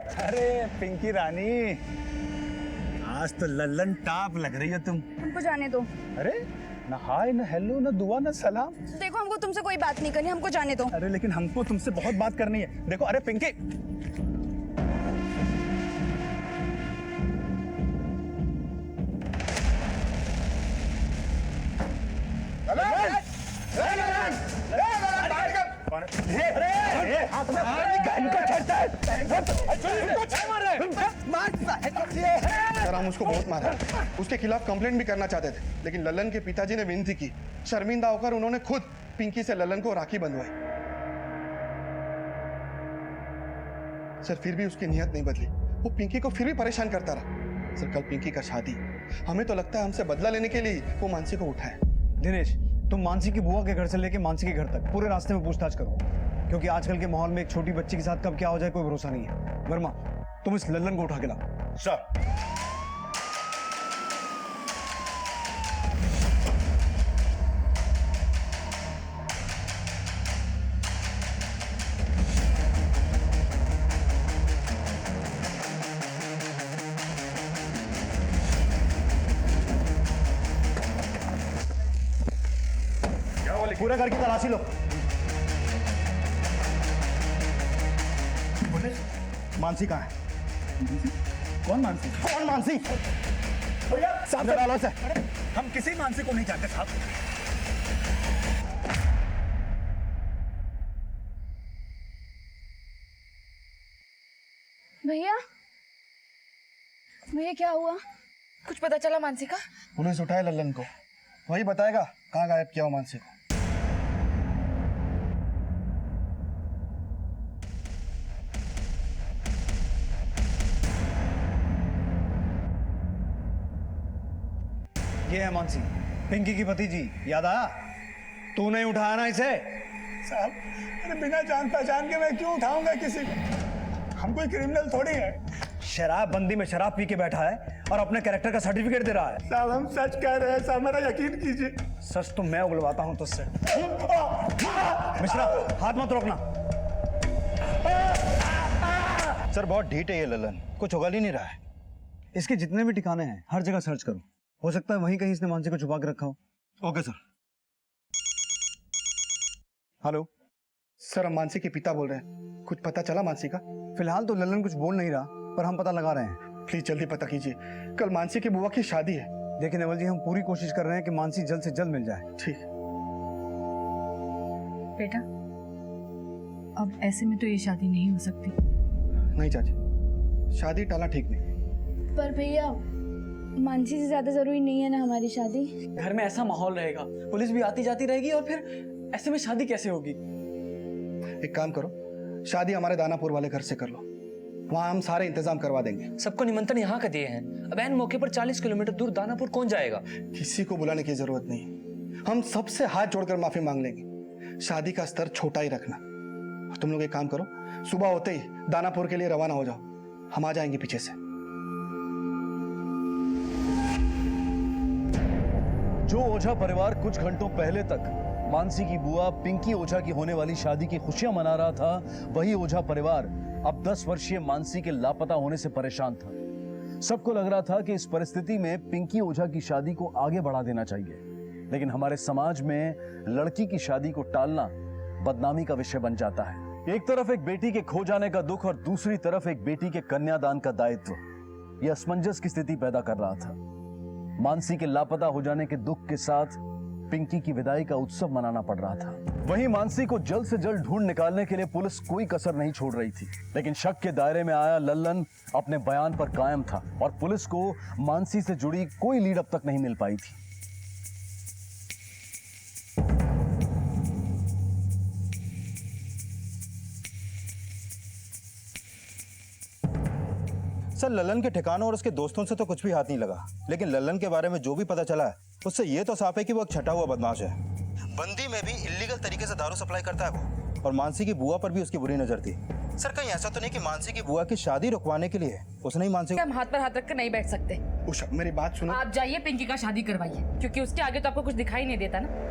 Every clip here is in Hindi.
अरे पिंकी रानी, आज तो लल्लन टाप लग रही हो तुम। हमको जाने दो। अरे ना हाय ना हेलो ना दुआ ना सलाम। देखो हमको तुमसे कोई बात नहीं करनी, हमको जाने दो। अरे लेकिन हमको तुमसे बहुत बात करनी है। देखो अरे पिंकी, सर हम उसको बहुत मारा, उसके खिलाफ कंप्लेंट भी करना चाहते थे, लेकिन लल्लन के पिताजी ने विनती की। शर्मिंदा होकर उन्होंने खुद पिंकी से लल्लन को राखी बंधवाई। सर फिर भी उसकी नीयत नहीं बदली, वो पिंकी को फिर भी परेशान करता रहा। सर कल पिंकी का शादी, हमें तो लगता है हमसे बदला लेने के लिए वो मानसी को उठाए। दिनेश, तुम मानसी की बुआ के घर से लेके मानसी के घर तक पूरे रास्ते में पूछताछ करो, क्योंकि आजकल के माहौल में एक छोटी बच्ची के साथ कब क्या हो जाए कोई भरोसा नहीं है। वर्मा, तुम इस लल्लन को उठा के लाओ। सर पूरे घर की तलाशी लो। मानसी कहाँ है? कौन मानसी? कौन मानसी? सामने डालो से। हम किसी मानसी को नहीं जानते साहब। भैया, भैया क्या हुआ? कुछ पता चला मानसी का? पुलिस उठाए लल्लन को, वही बताएगा कहाँ गायब किया हो मानसी को। ये है मानसी, पिंकी की भतीजी। याद आया? तू नहीं उठाया ना इसे? साहब अरे बिना जान पहचान के मैं क्यों उठाऊंगा किसी को? हम कोई क्रिमिनल थोड़ी है। शराब बंदी में शराब पी के बैठा है और अपने कैरेक्टर का सर्टिफिकेट दे रहा है। साहब हम सच कह रहे हैं साहब, मेरा यकीन कीजिए। सच तो मैं उगलवाता हूं तुझसे। मिश्रा, हाथ मत रोकना। सर बहुत ढीठ है ये लल्लन, कुछ उगल ही नहीं रहा है। इसके जितने भी ठिकाने हैं हर जगह सर्च करो, हो सकता है वहीं कहीं इसने मानसी को छुपा के रखा हो। Okay sir. हेलो सर हम मानसी के पिता बोल रहे हैं, कुछ पता चला मानसी का? फिलहाल तो लल्लन कुछ बोल नहीं रहा, पर हम पता लगा रहे हैं। प्लीज जल्दी पता कीजिए, कल मानसी की बुआ की शादी है। देखिए नेवल जी, हम पूरी कोशिश कर रहे हैं कि मानसी जल्द से जल्द मिल जाए। ठीक। बेटा, अब ऐसे में तो ये शादी नहीं हो सकती। नहीं चाची, शादी टालना ठीक नहीं। पर भैया मानसी से ज्यादा जरूरी नहीं है ना हमारी शादी। घर में ऐसा माहौल रहेगा, पुलिस भी आती जाती रहेगी और फिर ऐसे में शादी कैसे होगी? एक काम करो, शादी हमारे दानापुर वाले घर से कर लो, वहाँ हम सारे इंतजाम करवा देंगे। सबको निमंत्रण यहाँ का दिए हैं, अब ऐन मौके पर 40 किलोमीटर दूर दानापुर कौन जाएगा? किसी को बुलाने की जरूरत नहीं, हम सबसे हाथ जोड़कर माफी मांग लेंगे। शादी का स्तर छोटा ही रखना। तुम लोग एक काम करो, सुबह होते ही दानापुर के लिए रवाना हो जाओ, हम आ जाएंगे पीछे से। जो ओझा परिवार कुछ घंटों पहले तक मानसी की बुआ पिंकी ओझा की होने वाली शादी की खुशियां मना रहा था, वही ओझा परिवार अब 10 वर्षीय मानसी के लापता होने से परेशान था। सबको लग रहा था कि इस परिस्थिति में पिंकी ओझा की शादी को आगे बढ़ा देना चाहिए, लेकिन हमारे समाज में लड़की की शादी को टालना बदनामी का विषय बन जाता है। एक तरफ एक बेटी के खो जाने का दुख और दूसरी तरफ एक बेटी के कन्यादान का दायित्व, यह असमंजस की स्थिति पैदा कर रहा था। मानसी के लापता हो जाने के दुख के साथ पिंकी की विदाई का उत्सव मनाना पड़ रहा था। वहीं मानसी को जल्द से जल्द ढूंढ निकालने के लिए पुलिस कोई कसर नहीं छोड़ रही थी, लेकिन शक के दायरे में आया लल्लन अपने बयान पर कायम था और पुलिस को मानसी से जुड़ी कोई लीड अब तक नहीं मिल पाई थी। सर लल्लन के ठिकानों और उसके दोस्तों से तो कुछ भी हाथ नहीं लगा, लेकिन लल्लन के बारे में जो भी पता चला है उससे ये तो साफ है कि वो एक छटा हुआ बदमाश है। बंदी में भी इल्लीगल तरीके से दारू सप्लाई करता है वो, और मानसी की बुआ पर भी उसकी बुरी नजर थी। सर कहीं ऐसा तो नहीं कि मानसी की बुआ की शादी रुकवाने के लिए उसने ही मानसी? हम हाथ पर हाथ रख कर नहीं बैठ सकते। उषा मेरी बात सुनो। आप जाइए पिंकी का शादी करवाइए, क्योंकि उसके आगे तो आपको कुछ दिखाई नहीं देता ना।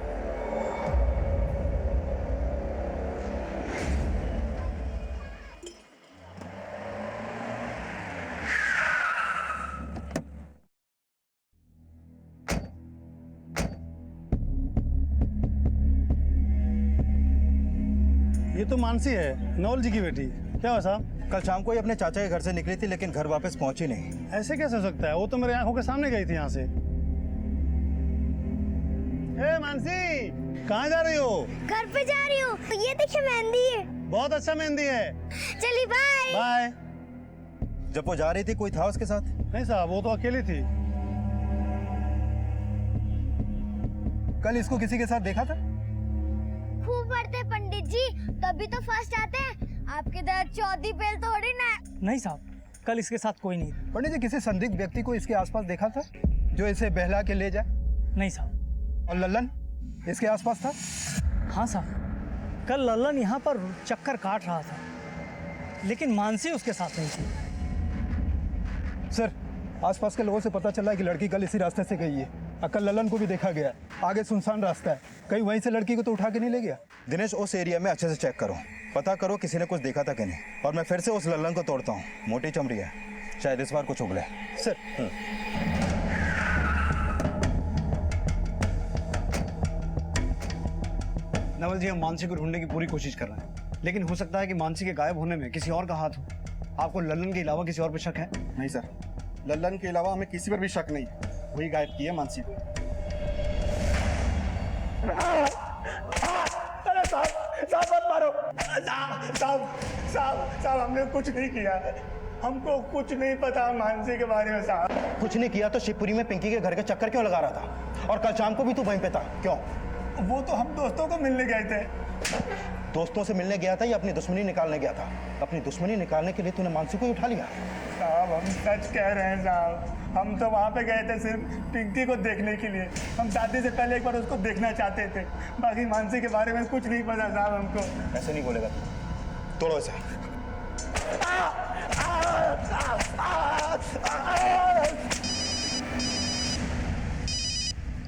ये तो मानसी है, नवल जी की बेटी। क्या हुआ साहब? कल शाम को ही अपने चाचा के घर से निकली थी, लेकिन घर वापस पहुंची नहीं। ऐसे कैसे हो सकता है? वो तो मेरे आंखों के सामने गई थी यहाँ से। ए मानसी, कहाँ जा रही हो? घर पे जा रही हूँ। तो ये देखिए मेहंदी है। बहुत अच्छा मेहंदी है। चलिए बाय। बाय। जब वो जा रही थी कोई था उसके साथ? नहीं साहब, वो तो अकेली थी। कल इसको किसी के साथ देखा था? खूब पढ़ते पंडित जी, तभी तो फर्स्ट आते हैं। आपके दर चौथी फेल थोड़ी ना। नहीं साहब, कल इसके साथ कोई नहीं। पंडित जी, किसी संदिग्ध व्यक्ति को इसके आसपास देखा था जो इसे बहला के ले जाए? नहीं साहब। और लल्लन इसके आसपास था? हाँ साहब, कल लल्लन यहाँ पर चक्कर काट रहा था, लेकिन मानसी उसके साथ नहीं थी। सर, आसपास के लोगों से पता चला है कि लड़की कल इसी रास्ते से गई है। कल लल्लन को भी देखा गया। आगे सुनसान रास्ता है, कहीं वहीं से लड़की को तो उठा के नहीं ले गया? दिनेश, उस एरिया में अच्छे से चेक करो, पता करो किसी ने कुछ देखा था कि नहीं। और मैं फिर से उस लल्लन को तोड़ता हूँ, मोटी चमड़ी है, शायद इस बार कुछ उगले। सर। नवल जी, हम मानसी को ढूंढने की पूरी कोशिश कर रहे हैं, लेकिन हो सकता है कि मानसी के गायब होने में किसी और का हाथ हो। आपको लल्लन के अलावा किसी और पर शक है? नहीं सर, लल्लन के अलावा हमें किसी पर भी शक नहीं। वही गायब की है मानसी को। अरे साहब मत मारो। साहब हमने कुछ नहीं किया। हमको कुछ नहीं पता मानसी के बारे में साहब। कुछ नहीं किया तो शिवपुरी में पिंकी के घर के चक्कर क्यों लगा रहा था? और कल शाम को भी तू वहीं पे था, क्यों? वो तो हम दोस्तों को मिलने गए थे। दोस्तों से मिलने गया था या अपनी दुश्मनी निकालने गया था? अपनी दुश्मनी निकालने के लिए तूने मानसी को ही उठा लिया। साहब हम सच कह रहे हैं साहब, हम तो वहाँ पे गए थे सिर्फ पिंकी को देखने के लिए। हम शादी से पहले एक बार उसको देखना चाहते थे, बाकी मानसी के बारे में कुछ नहीं पता साहब हमको। ऐसे नहीं बोलेगा, तोड़ो इसे।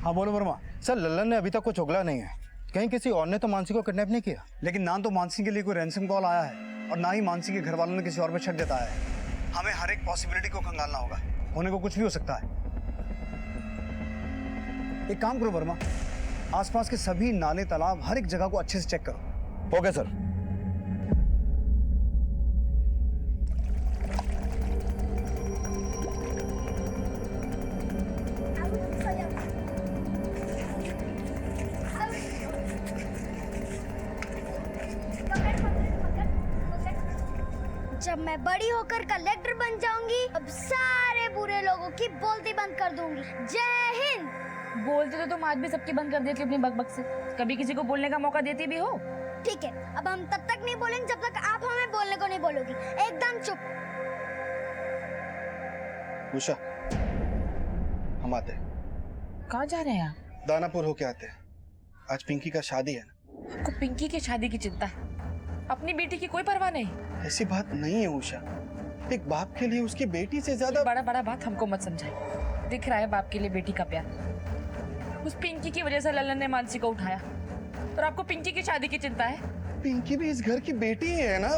हाँ बोलो वर्मा। सर, लल्लन ने अभी तक कुछ उगला नहीं है। कहीं किसी और ने तो मानसी को किडनैप नहीं किया? लेकिन ना तो मानसी के लिए कोई रैंसम कॉल आया है और ना ही मानसी के घर वालों ने किसी और पे शक जताया है। हमें हर एक पॉसिबिलिटी को खंगालना होगा, होने को कुछ भी हो सकता है। एक काम करो वर्मा, आसपास के सभी नाले तालाब हर एक जगह को अच्छे से चेक करो। Okay sir. जब मैं बड़ी होकर कलेक्टर बन जाऊंगी, अब सारे बुरे लोगों की बोलती बंद कर दूंगी। जय हिंद। बोलते तो तुम आज भी सबकी बंद कर देती हो अपनी बकबक से। कभी किसी को बोलने का मौका देती भी हो? ठीक है, अब हम तब तक नहीं बोलेंगे जब तक आप हमें बोलने को नहीं बोलोगी। एकदम चुप। उषा, हम आते हैं। कहाँ जा रहे हैं आप? दानापुर होके आते हैं। आज पिंकी का शादी है ना। आपको पिंकी की शादी की चिंता है, अपनी बेटी की कोई परवाह नहीं। ऐसी बात नहीं है उषा, एक बाप के लिए उसकी बेटी से ज्यादा बड़ा बात हमको मत समझाइए। दिख रहा है बाप के लिए बेटी का प्यार। उस पिंकी की वजह से लल्लन ने मानसी को उठाया और आपको पिंकी की शादी की चिंता है। पिंकी भी इस घर की बेटी ही है ना।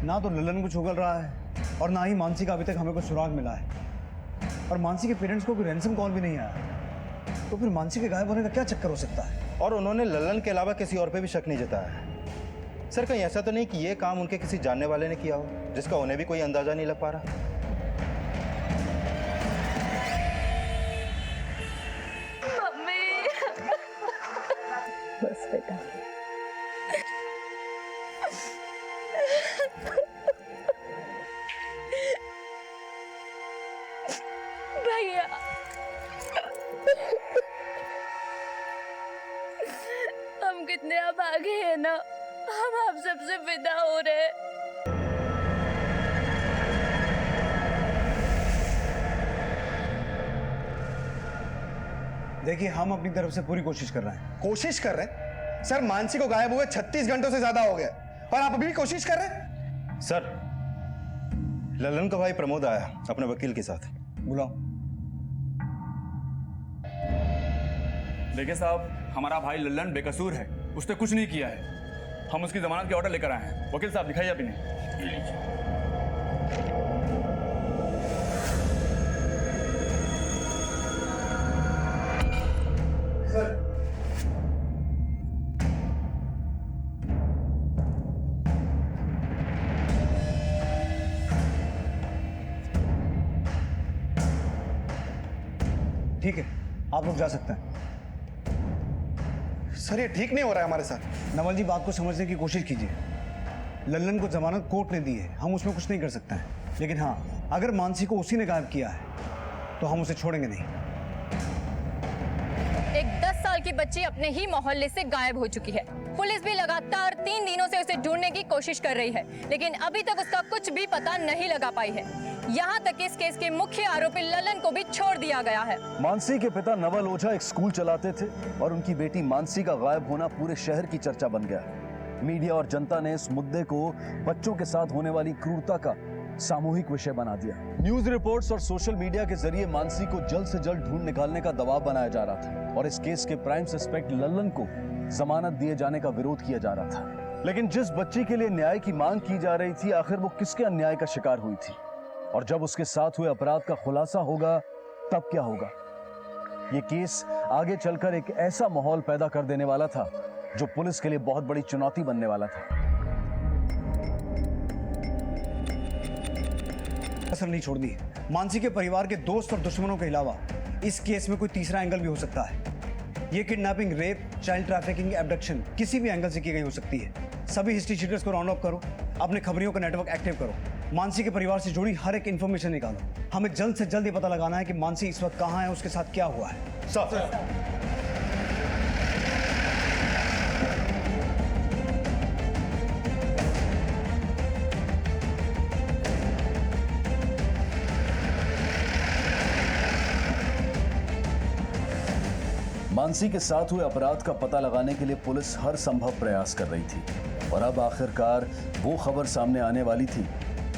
ना तो लल्लन कुछ उगल रहा है और ना ही मानसी का अभी तक हमें कोई सुराग मिला है। और मानसी के पेरेंट्स को कोई रैंसम कॉल भी नहीं आया। तो फिर मानसी के गायब होने का क्या चक्कर हो सकता है? और उन्होंने लल्लन के अलावा किसी और पे भी शक नहीं जताया है। सर, कहीं ऐसा तो नहीं कि ये काम उनके किसी जानने वाले ने किया हो, जिसका उन्हें भी कोई अंदाजा नहीं लग पा रहा? मम्मी। बस बेटा। भैया, हम कितने अब आगे हैं ना, हम आप सबसे विदा हो रहे हैं। देखिए, हम अपनी तरफ से पूरी कोशिश कर रहे हैं। कोशिश कर रहे हैं? सर, मानसी को गायब हुए 36 घंटों से ज्यादा हो गया और आप अभी भी कोशिश कर रहे हैं? सर, लल्लन का भाई प्रमोद आया अपने वकील के साथ। बुलाओ। देखिए साहब, हमारा भाई लल्लन बेकसूर है, उसने कुछ नहीं किया है। हम उसकी जमानत के ऑर्डर लेकर आए हैं। वकील साहब दिखाइए आप इन्हें। ठीक है, आप लोग जा सकते हैं। सर ये ठीक नहीं हो रहा है हमारे साथ। नवल जी, बात को समझने की कोशिश कीजिए। लल्लन को जमानत कोर्ट ने दी है, हम उसमें कुछ नहीं कर सकते हैं। लेकिन हाँ, अगर मानसी को उसी ने गायब किया है तो हम उसे छोड़ेंगे नहीं। एक 10 साल की बच्ची अपने ही मोहल्ले से गायब हो चुकी है। पुलिस भी लगातार 3 दिनों से उसे ढूंढने की कोशिश कर रही है, लेकिन अभी तक उसका कुछ भी पता नहीं लगा पाई है। यहाँ तक इस केस के मुख्य आरोपी ललन को भी छोड़ दिया गया है। मानसी के पिता नवल ओझा एक स्कूल चलाते थे और उनकी बेटी मानसी का गायब होना पूरे शहर की चर्चा बन गया। मीडिया और जनता ने इस मुद्दे को बच्चों के साथ होने वाली क्रूरता का सामूहिक विषय बना दिया। न्यूज रिपोर्ट्स और सोशल मीडिया के जरिए मानसी को जल्द से जल्द ढूंढ निकालने का दबाव बनाया जा रहा था और इस केस के प्राइम सस्पेक्ट ललन को जमानत दिए जाने का विरोध किया जा रहा था। लेकिन जिस बच्ची के लिए न्याय की मांग की जा रही थी, आखिर वो किसके अन्याय का शिकार हुई थी? और जब उसके साथ हुए अपराध का खुलासा होगा तब क्या होगा? ये केस आगे चलकर एक ऐसा माहौल पैदा कर देने वाला था जो पुलिस के लिए बहुत बड़ी चुनौती बनने वाला था। असर नहीं छोड़ दी। मानसी के परिवार के दोस्त और दुश्मनों के अलावा इस केस में कोई तीसरा एंगल भी हो सकता है। ये kidnapping, rape, child trafficking, abduction किसी भी एंगल से की गई हो सकती है। सभी हिस्ट्री शीटर्स को राउंड अप करो, अपने खबरियों का नेटवर्क एक्टिव करो, मानसी के परिवार से जुड़ी हर एक इंफॉर्मेशन निकालो। हमें जल्द से जल्द ये पता लगाना है कि मानसी इस वक्त कहाँ है, उसके साथ क्या हुआ है। सर मानसी के साथ हुए अपराध का पता लगाने के लिए पुलिस हर संभव प्रयास कर रही थी और अब आखिरकार वो खबर सामने आने वाली थी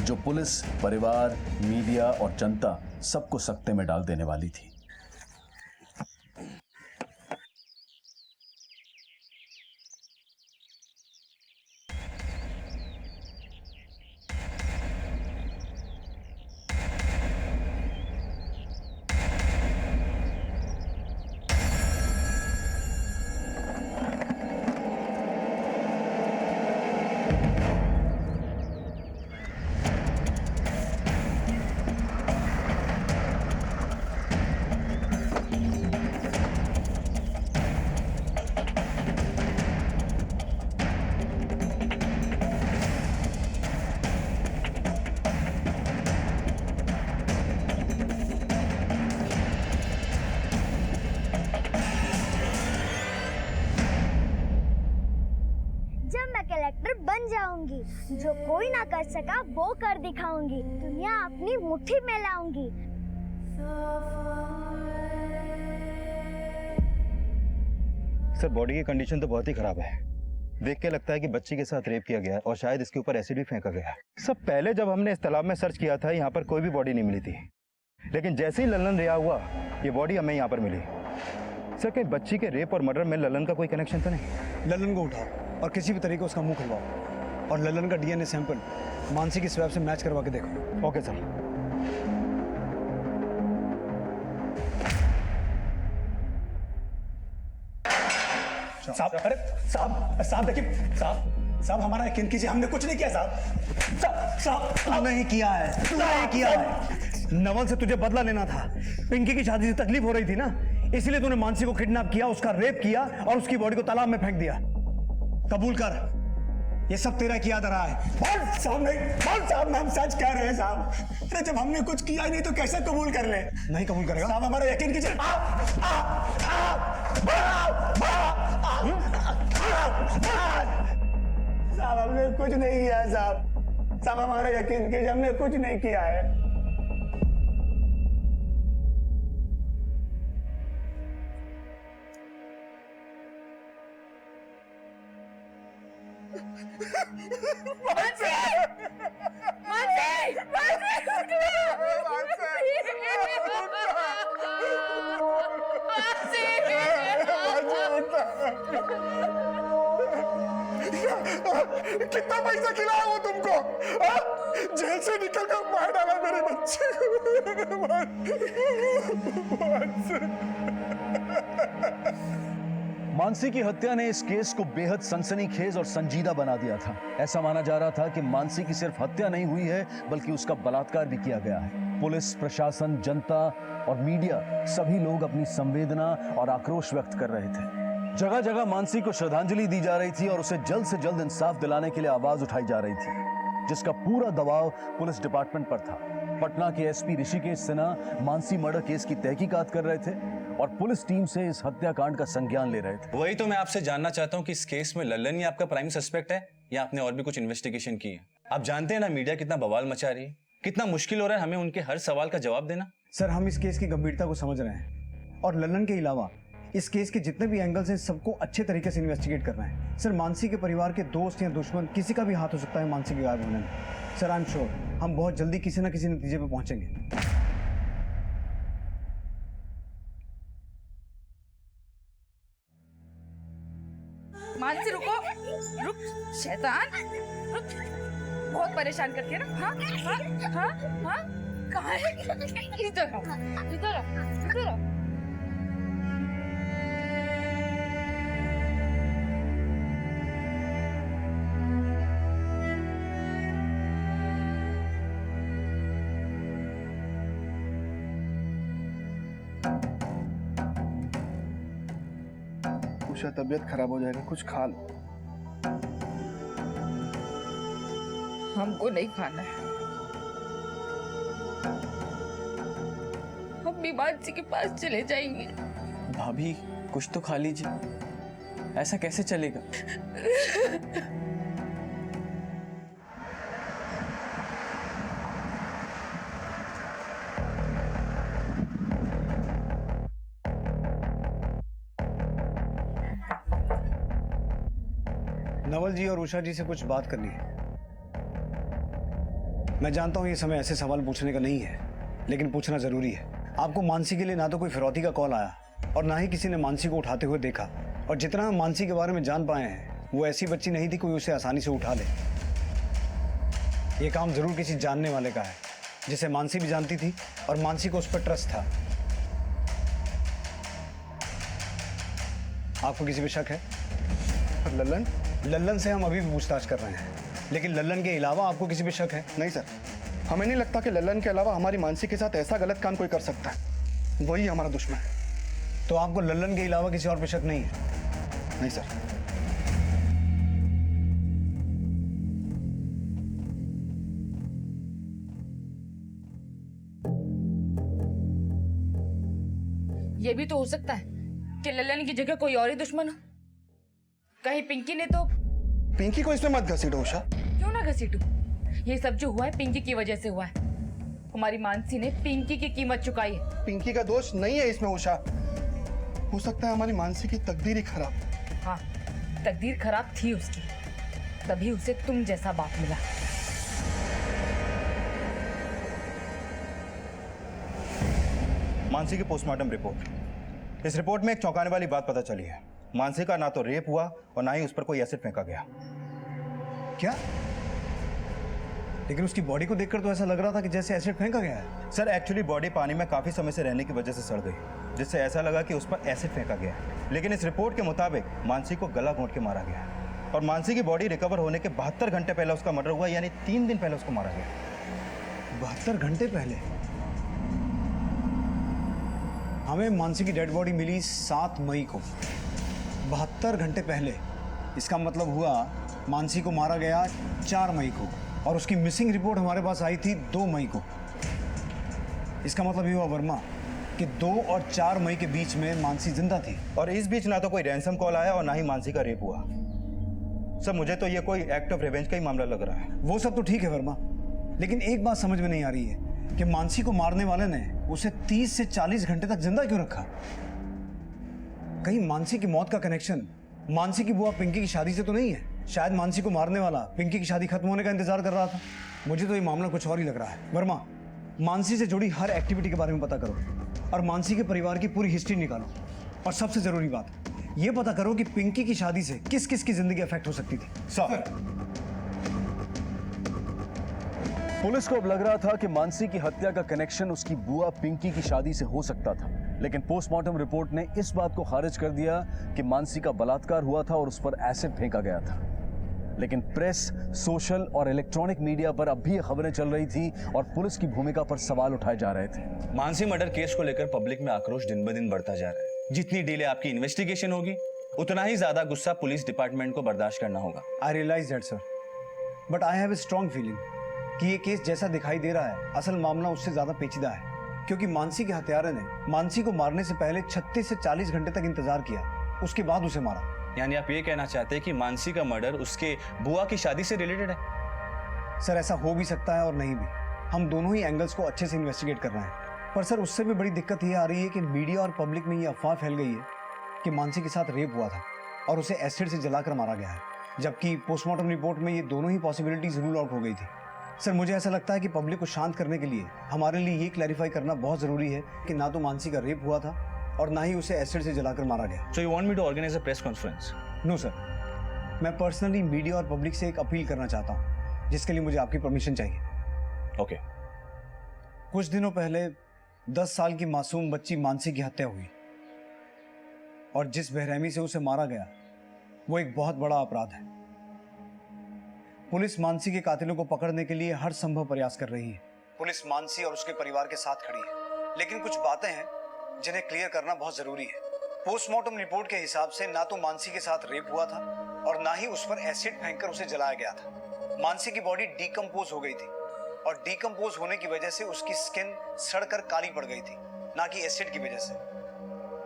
जो पुलिस, परिवार, मीडिया और जनता सबको सकते में डाल देने वाली थी। कलेक्टर बन जाऊंगी, जो कोई ना कर सका वो कर दिखाऊंगी, दुनिया अपनी मुट्ठी में लाऊंगी। सर बॉडी की कंडीशन तो बहुत ही खराब है। देख के लगता है कि बच्ची के साथ रेप किया गया है और शायद इसके ऊपर एसिड भी फेंका गया है। सर पहले जब हमने इस तालाब में सर्च किया था यहाँ पर कोई भी बॉडी नहीं मिली थी, लेकिन जैसे ही ललन रिहा हुआ ये बॉडी हमें यहाँ पर मिली। सर कहीं बच्ची के रेप और मर्डर में ललन का कोई कनेक्शन तो नहीं? ललन को उठाओ और किसी भी तरीके उसका मुंह खुलवाओ और ललन का डीएनए सैंपल मानसी की स्वैब से मैच करवा के देखो। Okay sir. साहब, अरे साहब देखिए साहब हमारा यकीन कीजिए, हमने कुछ नहीं किया साहब। तू नहीं किया है, तू नहीं किया है। नवल से तुझे बदला लेना था। पिंकी की शादी से तकलीफ हो रही थी ना, इसलिए तूने मानसी को किडनैप किया, उसका रेप किया और उसकी बॉडी को तालाब में फेंक दिया। कबूल कर, ये सब तेरा किया रहा है। बोल साहब, हम सच कह रहे हैं साहब। अरे जब हमने कुछ किया ही नहीं तो कैसे कबूल कर ले? नहीं कबूल करेगा साहब, हमारा यकीन कीजिए। साहब हमने कुछ नहीं किया है साहब, हमारा यकीन कीजिए, हमने कुछ नहीं किया है। कितना पैसा खिलाया वो तुमको? हाँ? जेल से निकल कर मार डाला मेरे बच्चे मानसी की हत्या ने इस केस को बेहद सनसनीखेज और संजीदा बना दिया था। ऐसा माना जा रहा था कि मानसी की सिर्फ हत्या नहीं हुई है बल्कि उसका बलात्कार भी किया गया है। पुलिस, प्रशासन, जनता और मीडिया सभी लोग अपनी संवेदना और आक्रोश व्यक्त कर रहे थे। जगह जगह मानसी को श्रद्धांजलि दी जा रही थी और उसे जल्द से जल्द इंसाफ दिलाने के लिए आवाज उठाई जा रही थी, जिसका पूरा दबाव पुलिस डिपार्टमेंट पर था। पटना के SP Rishikesh Sinha Mansi murder case की तहकीकात कर रहे थे और पुलिस टीम से इस हत्याकांड का संज्ञान ले रहे थे। वही तो मैं आपसे जानना चाहता हूँ कि इस केस में लल्लन ही आपका प्राइम सस्पेक्ट है या आपने और भी कुछ इन्वेस्टिगेशन की है? आप जानते हैं ना मीडिया कितना बवाल मचा रही है, कितना मुश्किल हो रहा है हमें उनके हर सवाल का जवाब देना। सर, हम इस केस की गंभीरता को समझ रहे हैं और लल्लन के अलावा इस केस के जितने भी एंगल्स हैं सबको अच्छे तरीके से इन्वेस्टिगेट कर रहे हैं। सर, मानसी के परिवार के दोस्त या दुश्मन किसी का भी हाथ हो सकता है मानसी के गायब होने में। सर, आई एम श्योर हम बहुत जल्दी किसी न किसी नतीजे पे पहुंचेंगे। मानसी रुको, रुक शैतान, रुक। बहुत परेशान करती है ना? हाँ हाँ हाँ हाँ, कहाँ है? इधर आओ, इधर आओ, इधर आओ। उषा, तबीयत खराब हो जाएगा, कुछ खा लो। हमको नहीं खाना है, हम भी मानसी के पास चले जाएंगे। भाभी कुछ तो खा लीजिए, ऐसा कैसे चलेगा? नवल जी और उषा जी से कुछ बात करनी है। मैं जानता हूं ये समय ऐसे सवाल पूछने का नहीं है, लेकिन पूछना जरूरी है। आपको मानसी के लिए ना तो कोई फिरौती का कॉल आया और ना ही किसी ने मानसी को उठाते हुए देखा, और जितना हम मानसी के बारे में जान पाए हैं वो ऐसी बच्ची नहीं थी कोई उसे आसानी से उठा ले। ये काम जरूर किसी जानने वाले का है जिसे मानसी भी जानती थी और मानसी को उस पर ट्रस्ट था। आपको किसी पे शक है? लल्लन? लल्लन से हम अभी भी पूछताछ कर रहे हैं, लेकिन लल्लन के अलावा आपको किसी पे शक है? नहीं सर, हमें नहीं लगता कि लल्लन के अलावा हमारी मानसी के साथ ऐसा गलत काम कोई कर सकता है। वही हमारा दुश्मन है। तो आपको लल्लन के अलावा किसी और पे शक नहीं है? नहीं सर। ये भी तो हो सकता है कि लल्लन की जगह कोई और ही दुश्मन हो। कहीं पिंकी ने तो। पिंकी को इसमें मत घसीटो उषा। क्यों ना घसीटू? ये सब जो हुआ है पिंकी की वजह से हुआ है। हमारी मानसी ने पिंकी की कीमत चुकाई है। पिंकी का दोष नहीं है इसमें उषा। हो सकता है हमारी मानसी की तकदीर ही खराब। हाँ, तकदीर खराब थी उसकी, तभी उसे तुम जैसा बाप मिला। मानसी की पोस्टमार्टम रिपोर्ट। इस रिपोर्ट में एक चौंकाने वाली बात पता चली है। मानसी का ना तो रेप हुआ और ना ही उस पर कोई एसिड फेंका गया। क्या? लेकिन उसकी बॉडी को देखकर तो ऐसा लग रहा था कि जैसे एसिड फेंका गया है। सर, एक्चुअली बॉडी पानी में काफी समय से रहने की वजह से सड़ गई, जिससे ऐसा लगा कि उस पर एसिड फेंका गया है। लेकिन इस रिपोर्ट के मुताबिक मानसी को गला घोंट के मारा गया है और मानसी की बॉडी रिकवर होने के 72 घंटे पहले उसका मर्डर हुआ, यानी 3 दिन पहले उसको मारा गया। 72 घंटे पहले? हमें मानसी की डेड बॉडी मिली 7 मई को। 72 घंटे पहले, इसका मतलब हुआ मानसी को मारा गया 4 मई को और उसकी मिसिंग रिपोर्ट हमारे पास आई थी 2 मई को। इसका मतलब ये हुआ वर्मा कि 2 और 4 मई के बीच में मानसी जिंदा थी। और इस बीच ना तो कोई रैंसम कॉल आया और ना ही मानसी का रेप हुआ। सर, मुझे तो ये कोई एक्ट ऑफ रिवेंज का ही मामला लग रहा है। वो सब तो ठीक है वर्मा, लेकिन एक बात समझ में नहीं आ रही है कि मानसी को मारने वाले ने उसे 30 से 40 घंटे तक जिंदा क्यों रखा? कहीं मानसी की मौत का कनेक्शन मानसी की बुआ पिंकी की शादी से तो नहीं है? शायद मानसी को मारने वाला पिंकी की शादी खत्म होने का इंतजार कर रहा था। मुझे तो ये मामला कुछ और ही लग रहा है। वर्मा, मानसी से जुड़ी हर एक्टिविटी के बारे में पता करो और मानसी के परिवार की पूरी हिस्ट्री निकालो। और सबसे जरूरी बात, ये पता करो कि पिंकी की शादी से किस किस की जिंदगी अफेक्ट हो सकती थी। सर, पुलिस को अब लग रहा था कि मानसी की हत्या का कनेक्शन उसकी बुआ पिंकी की शादी से हो सकता था, लेकिन पोस्टमार्टम रिपोर्ट ने इस बात को खारिज कर दिया कि मानसी का बलात्कार हुआ था और उस पर एसिड फेंका गया था। लेकिन प्रेस, सोशल और इलेक्ट्रॉनिक मीडिया पर अब भी ये खबरें चल रही थी और पुलिस की भूमिका पर सवाल उठाए जा रहे थे। मानसी मर्डर केस को लेकर पब्लिक में आक्रोश दिन ब दिन बढ़ता जा रहा है। जितनी डिले आपकी इन्वेस्टिगेशन होगी, उतना ही ज्यादा गुस्सा पुलिस डिपार्टमेंट को बर्दाश्त करना होगा। I realise that sir, but I have a strong feeling कि ये केस जैसा दिखाई दे रहा है, असल मामला उससे ज्यादा पेचीदा है। क्योंकि मानसी के हत्यारे ने मानसी को मारने से पहले 36 से 40 घंटे तक इंतजार किया, उसके बाद उसे मारा। यानी आप ये कहना चाहते हैं कि मानसी का मर्डर उसके बुआ की शादी से रिलेटेड है? सर ऐसा हो भी सकता है और नहीं भी। हम दोनों ही एंगल्स को अच्छे से इन्वेस्टिगेट कर रहे हैं। पर सर उससे भी बड़ी दिक्कत ये आ रही है कि मीडिया और पब्लिक में ये अफवाह फैल गई है कि मानसी के साथ रेप हुआ था और उसे एसिड से जलाकर मारा गया है, जबकि पोस्टमार्टम रिपोर्ट में ये दोनों ही पॉसिबिलिटीज रूल आउट हो गई थी। सर मुझे ऐसा लगता है कि पब्लिक को शांत करने के लिए हमारे लिए ये क्लैरिफाई करना बहुत जरूरी है कि ना तो मानसी का रेप हुआ था और ना ही उसे एसिड से जलाकर मारा गया। So you want me to organize a press conference? No sir, मैं पर्सनली मीडिया और पब्लिक से एक अपील करना चाहता हूँ, जिसके लिए मुझे आपकी परमिशन चाहिए। ओके। कुछ दिनों पहले 10 साल की मासूम बच्ची मानसी की हत्या हुई और जिस बेरहमी से उसे मारा गया वो एक बहुत बड़ा अपराध है। पुलिस मानसी के कातिलों को पकड़ने के लिए हर संभव प्रयास कर रही है। पुलिस मानसी और उसके परिवार के साथ खड़ी है, लेकिन कुछ बातें हैं जिन्हें क्लियर करना बहुत जरूरी है। पोस्टमार्टम रिपोर्ट के हिसाब से ना तो मानसी के साथ रेप हुआ था और ना ही उस पर एसिड फेंककर उसे जलाया गया था। मानसी की बॉडी डीकम्पोज हो गई थी और डीकम्पोज होने की वजह से उसकी स्किन सड़कर काली पड़ गई थी, ना कि एसिड की वजह से।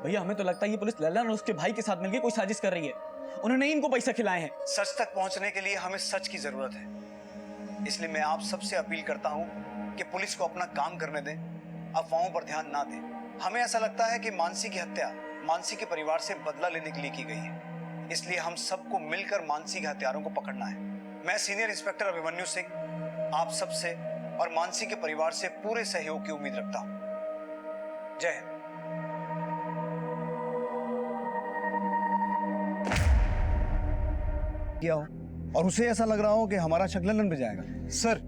भैया हमें तो लगता है ये पुलिस लल्लन और उसके भाई के साथ मिलकर कोई साजिश कर रही है। उन्होंने इनको पैसा खिलाए हैं। सच तक पहुंचने के लिए हमें सच की जरूरत है, इसलिए मैं आप सबसे अपील करता हूं कि पुलिस को अपना काम करने दें, अफवाहों पर ध्यान ना दें। हमें ऐसा लगता है कि मानसी की हत्या मानसी के परिवार से बदला लेने के लिए की गई है, इसलिए हम सबको मिलकर मानसी के हत्यारों को पकड़ना है। मैं सीनियर इंस्पेक्टर अभिमन्यु सिंह आप सबसे और मानसी के परिवार से पूरे सहयोग की उम्मीद रखता हूं। जय हिंद। किया हो और उसे ऐसा लग रहा हो कि हमारा शक लल्लन पे जाएगा। सर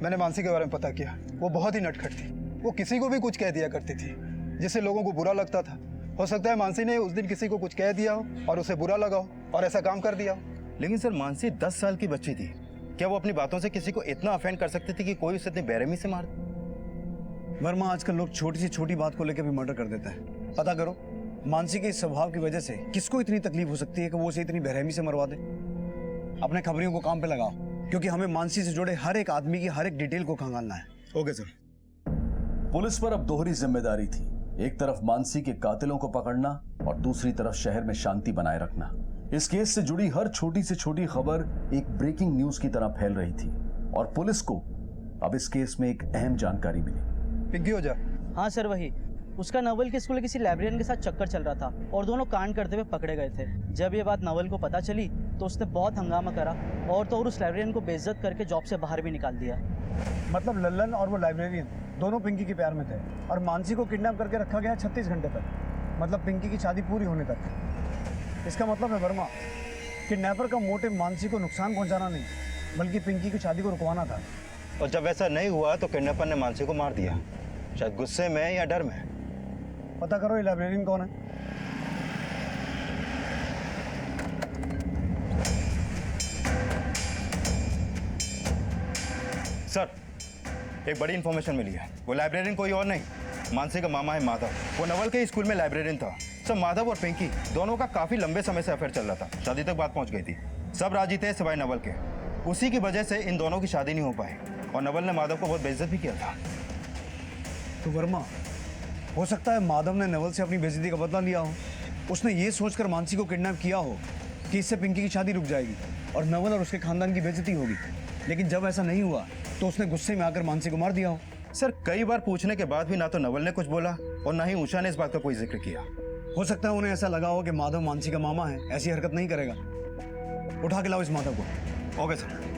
मैंने मानसी के बारे में पता किया, वो बहुत ही नटखट थी। वो किसी को भी कुछ कह दिया करती थी जिससे लोगों को बुरा लगता था। हो सकता है मानसी ने उस दिन किसी को कुछ कह दिया हो और उसे बुरा लगा हो और ऐसा काम कर दिया हो। लेकिन सर मानसी 10 साल की बच्ची थी, क्या वो अपनी बातों से किसी को इतना ऑफेंड कर सकती थी कि कोई उसे इतनी बेरहमी से मार? वर्मा आजकल लोग छोटी से छोटी बात को लेकर भी मर्डर कर देते हैं। पता करो मानसी के इस स्वभाव की वजह से किसको इतनी तकलीफ हो सकती है कि वो उसे इतनी बेरहमी से मरवा दे। अपने खबरियों को काम पे लगाओ, क्योंकि हमें मानसी से जुड़े हर एक आदमी की हर एक डिटेल को खंगालना है। Okay sir. पुलिस पर अब दोहरी जिम्मेदारी थी, एक तरफ मानसी के कातिलों को पकड़ना और दूसरी तरफ शहर में शांति बनाए रखना। इस केस से जुड़ी हर छोटी से छोटी खबर एक ब्रेकिंग न्यूज की तरह फैल रही थी और पुलिस को अब इस केस में एक अहम जानकारी मिली। पिंकी ओझा। हाँ सर वही, उसका नवल के स्कूल किसी लाइब्रेरियन के साथ चक्कर चल रहा था और दोनों कांड करते हुए पकड़े गए थे। जब ये बात नवल को पता चली तो उसने बहुत हंगामा करा और तो और उस लाइब्रेरियन को बेइज्जत करके जॉब से बाहर भी निकाल दिया। मतलब लल्लन और वो लाइब्रेरियन दोनों पिंकी के प्यार में थे और मानसी को किडनैप करके रखा गया 36 घंटे तक, मतलब पिंकी की शादी पूरी होने तक। इसका मतलब है वर्मा, किडनैपर का मोटिव मानसी को नुकसान पहुंचाना नहीं बल्कि पिंकी की शादी को रुकवाना था। और जब ऐसा नहीं हुआ तो किडनैपर ने मानसी को मार दिया, शायद गुस्से में या डर में। पता करो ये लाइब्रेरियन कौन है। सर एक बड़ी इंफॉर्मेशन मिली है, वो लाइब्रेरियन कोई और नहीं, मानसी का मामा है माधव। वो नवल के स्कूल में लाइब्रेरियन था। सर माधव और पिंकी दोनों का काफी लंबे समय से अफेयर चल रहा था, शादी तक बात पहुंच गई थी। सब राजी थे सिवाय नवल के। उसी की वजह से इन दोनों की शादी नहीं हो पाई और नवल ने माधव को बहुत बेइज्जत भी किया था। तो वर्मा हो सकता है माधव ने नवल से अपनी बेइज्जती का बदला लिया हो। उसने ये सोचकर मानसी को किडनैप किया हो कि इससे पिंकी की शादी रुक जाएगी और नवल और उसके खानदान की बेइज्जती होगी। लेकिन जब ऐसा नहीं हुआ तो उसने गुस्से में आकर मानसी को मार दिया हो। सर कई बार पूछने के बाद भी ना तो नवल ने कुछ बोला और ना ही उषा ने इस बात का कोई जिक्र किया। हो सकता है उन्हें ऐसा लगा हो कि माधव मानसी का मामा है, ऐसी हरकत नहीं करेगा। उठा के लाओ इस माधव को। Okay sir.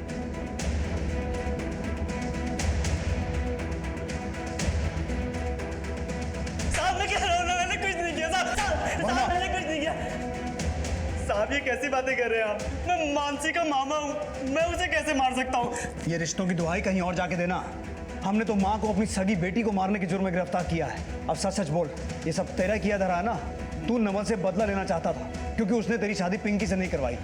साहब ये कैसी बातें कर रहे हैं आप? मैं मानसी का मामा हूँ, मैं उसे कैसे मार सकता हूँ? ये रिश्तों की दुहाई कहीं और जाके देना। हमने तो माँ को अपनी सगी बेटी को मारने के जुर्म में गिरफ्तार किया है। अब सच सच बोल, ये सब तेरा किया धरा है ना? तू नवल से बदला लेना चाहता था क्योंकि उसने तेरी शादी पिंकी से नहीं करवाई,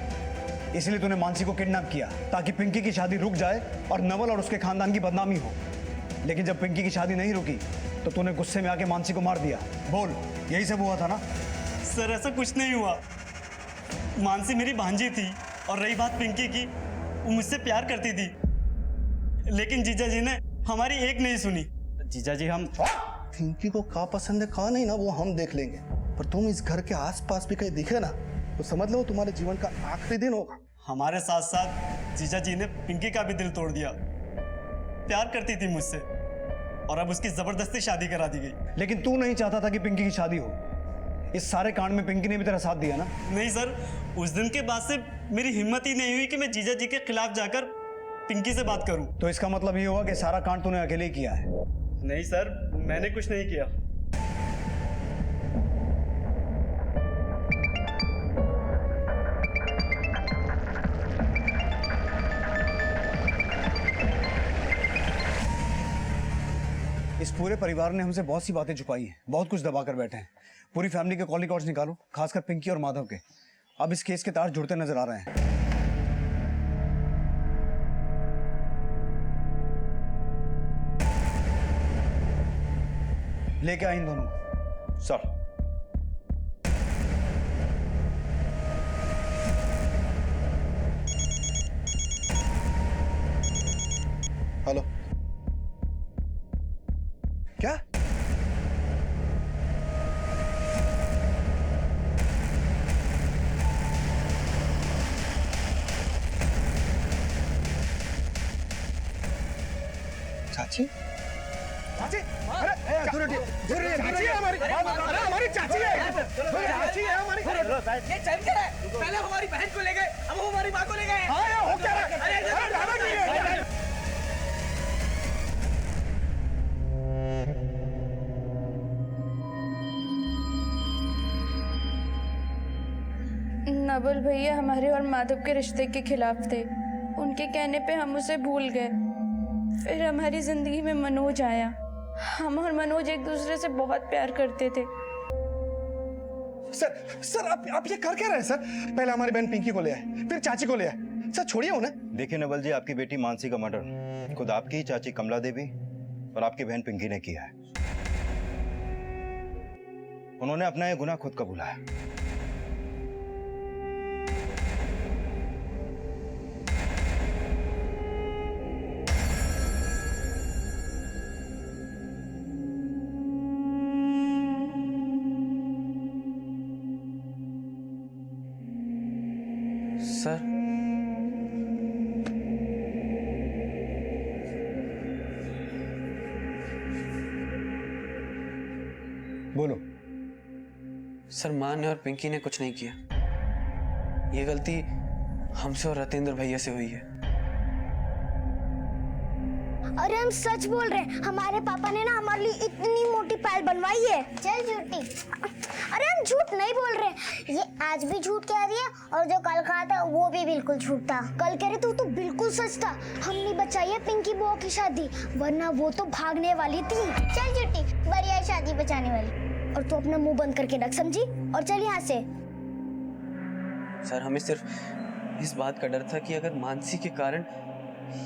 इसलिए तूने मानसी को किडनैप किया ताकि पिंकी की शादी रुक जाए और नवल और उसके खानदान की बदनामी हो। लेकिन जब पिंकी की शादी नहीं रुकी तो तूने गुस्से में आके मानसी को मार दिया। बोल, यही सब हुआ था ना? सर ऐसा कुछ नहीं हुआ। मानसी मेरी भांजी थी और रही बात पिंकी की, वो मुझसे प्यार करती थी, लेकिन जीजा जी ने हमारी एक नहीं सुनी। जीजा जी हम पिंकी को कहाँ पसंद है कहाँ नहीं ना वो हम देख लेंगे, पर तुम इस घर के आसपास भी कहीं दिखे ना तो समझ लो तुम्हारे जीवन का आखिरी दिन होगा। हमारे साथ साथ जीजा जी ने पिंकी का भी दिल तोड़ दिया। प्यार करती थी मुझसे और अब उसकी जबरदस्ती शादी करा दी गई। लेकिन तू नहीं चाहता था कि पिंकी की शादी हो। इस सारे कांड में पिंकी ने भी तेरा साथ दिया ना? नहीं सर, उस दिन के बाद से मेरी हिम्मत ही नहीं हुई कि मैं जीजा जी के खिलाफ जाकर पिंकी से बात करूं। तो इसका मतलब ये हुआ कि सारा कांड तूने अकेले ही किया है? नहीं सर, मैंने कुछ नहीं किया। इस पूरे परिवार ने हमसे बहुत सी बातें छुपाई हैं, बहुत कुछ दबा कर बैठे हैं। पूरी फैमिली के कॉल रिकॉर्ड्स निकालो, खासकर पिंकी और माधव के। अब इस केस के तार जुड़ते नजर आ रहे हैं। लेके आए इन दोनों को। सर हेलो, क्या? चाची? चाची? अरे चाची है हमारी, अरे हमारी चाची है, चाची है हमारी। ये चल क्या है? पहले हमारी बहन को ले गए, अब हमारी माँ को ले गए। हाँ ये हो क्या रहा है? अरे ज़्यादा नहीं है। नवल भैया हमारे और माधव के रिश्ते के खिलाफ थे। उनके कहने पे हम उसे भूल गए। फिर हमारी जिंदगी में मनोज आया। हम और मनोज एक दूसरे से बहुत प्यार करते थे। सर आप ये कर क्या रहे हैं सर? पहले हमारी बहन पिंकी को ले आए, फिर चाची को ले आए। सर छोड़िए उन्हें। देखिए नवल जी, आपकी बेटी मानसी का मर्डर खुद आपकी ही चाची कमला देवी और आपकी बहन पिंकी ने किया है। उन्होंने अपना ये गुनाह खुद कबूला है। सर बोलो। सर माँ ने और पिंकी ने कुछ नहीं किया। ये गलती हमसे और रतेंद्र भैया से हुई है। अरे हम सच बोल रहे हैं, हमारे पापा ने ना हमारे लिए इतनी मोटी फाइल बनवाई है। चल झूठी। अरे हम झूठ नहीं बोल रहे, ये आज भी झूठ कह रही है और जो कल कहा था वो भी बिल्कुल झूठ था। कल कह रहे थे वो तो बिल्कुल सच था। हमने बचाई है पिंकी बुआ की शादी, वरना वो तो भागने वाली थी। चल झूठी, बढ़िया शादी बचाने वाली। और तू अपना मुंह बंद करके रख, समझी? और चल यहाँ से। सर हमें सिर्फ इस बात का डर था कि अगर मानसी के कारण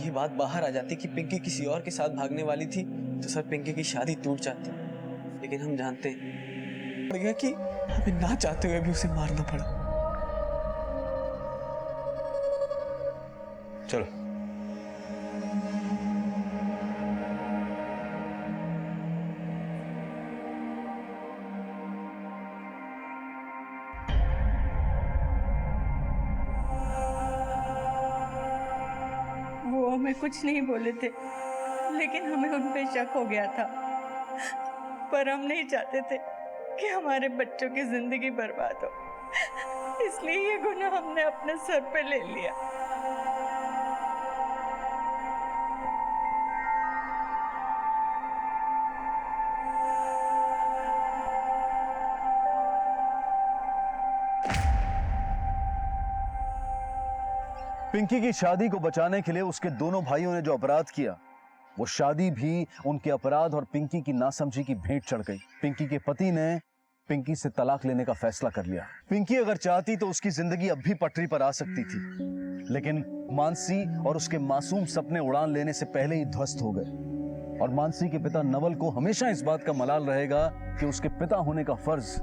ये बात बाहर आ जाती कि पिंकी किसी और के साथ भागने वाली थी तो सर पिंकी की शादी टूट जाती। लेकिन हम जानते हैं कि हमें ना चाहते हुए भी उसे मारना पड़ा। चलो वो हमें कुछ नहीं बोले थे, लेकिन हमें उन पे शक हो गया था। पर हम नहीं चाहते थे कि हमारे बच्चों की जिंदगी बर्बाद हो, इसलिए ये गुनाह हमने अपने सर पे ले लिया। पिंकी की शादी को बचाने के लिए उसके दोनों भाइयों ने जो अपराध किया, वो शादी भी उनके अपराध और पिंकी की नासमझी की भेंट चढ़ गई। पिंकी के पति ने पिंकी से तलाक लेने का फैसला कर लिया। पिंकी अगर चाहती तो उसकी जिंदगी अब भी पटरी पर आ सकती थी, लेकिन मानसी और उसके मासूम सपने उड़ान लेने से पहले ही ध्वस्त हो गए। और मानसी के पिता नवल को हमेशा इस बात का मलाल रहेगा कि उसके पिता होने का फर्ज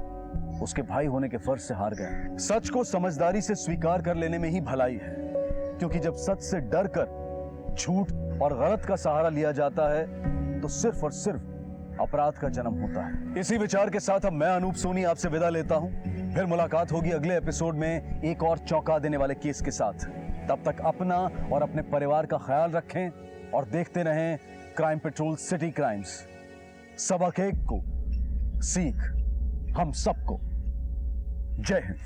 उसके भाई होने के फर्ज से हार गए। सच को समझदारी से स्वीकार कर लेने में ही भलाई है, क्योंकि जब सच से डर कर झूठ और गलत का सहारा लिया जाता है तो सिर्फ और सिर्फ अपराध का जन्म होता है। इसी विचार के साथ अब मैं अनूप सोनी आपसे विदा लेता हूं। फिर मुलाकात होगी अगले एपिसोड में एक और चौंका देने वाले केस के साथ। तब तक अपना और अपने परिवार का ख्याल रखें और देखते रहें क्राइम पेट्रोल सिटी क्राइम्स। सबक एक को सीख हम सबको। जय हिंद।